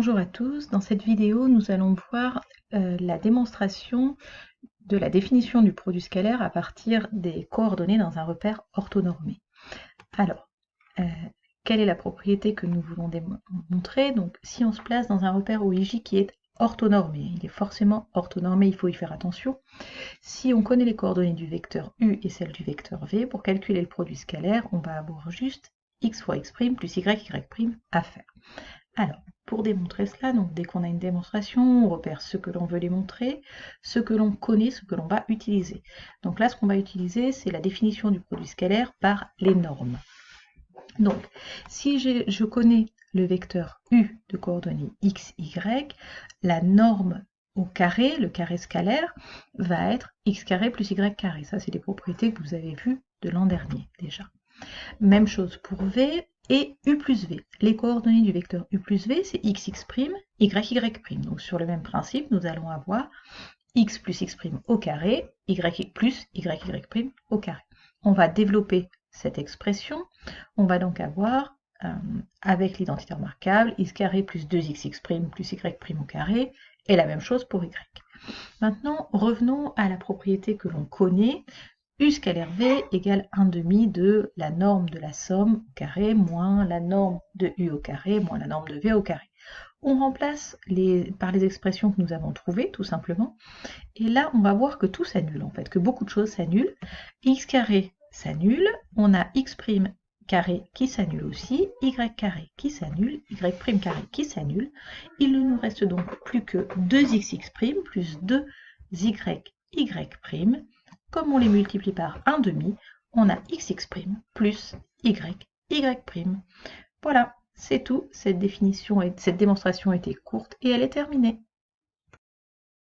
Bonjour à tous, dans cette vidéo nous allons voir la démonstration de la définition du produit scalaire à partir des coordonnées dans un repère orthonormé. Alors, quelle est la propriété que nous voulons démontrer? Donc si on se place dans un repère OIJ qui est orthonormé, il est forcément orthonormé, il faut y faire attention. Si on connaît les coordonnées du vecteur U et celles du vecteur V, pour calculer le produit scalaire, on va avoir juste x fois x' plus y, y' à faire. Alors, pour démontrer cela, donc dès qu'on a une démonstration, on repère ce que l'on veut démontrer, ce que l'on connaît, ce que l'on va utiliser. Donc là, ce qu'on va utiliser, c'est la définition du produit scalaire par les normes. Donc, si je connais le vecteur U de coordonnées x, y, la norme au carré, le carré scalaire, va être x carré plus y carré. Ça, c'est des propriétés que vous avez vues de l'an dernier déjà. Même chose pour V et U plus V. Les coordonnées du vecteur U plus V, c'est x, x', y, y'. Donc sur le même principe, nous allons avoir x plus x' au carré, y plus y, y' au carré. On va développer cette expression. On va donc avoir, avec l'identité remarquable, x carré plus 2x' plus y' au carré, et la même chose pour y. Maintenant, revenons à la propriété que l'on connaît. U scalaire V égale 1/2 de la norme de la somme au carré moins la norme de U au carré moins la norme de V au carré. On remplace par les expressions que nous avons trouvées, tout simplement. Et là, on va voir que tout s'annule, en fait, que beaucoup de choses s'annulent. X carré s'annule, on a x' carré qui s'annule aussi, y carré qui s'annule, y' carré qui s'annule. Il ne nous reste donc plus que 2xx' plus 2y, y'. Comme on les multiplie par 1/2, on a xx' plus y, y'. Voilà, c'est tout. Cette démonstration était courte et elle est terminée.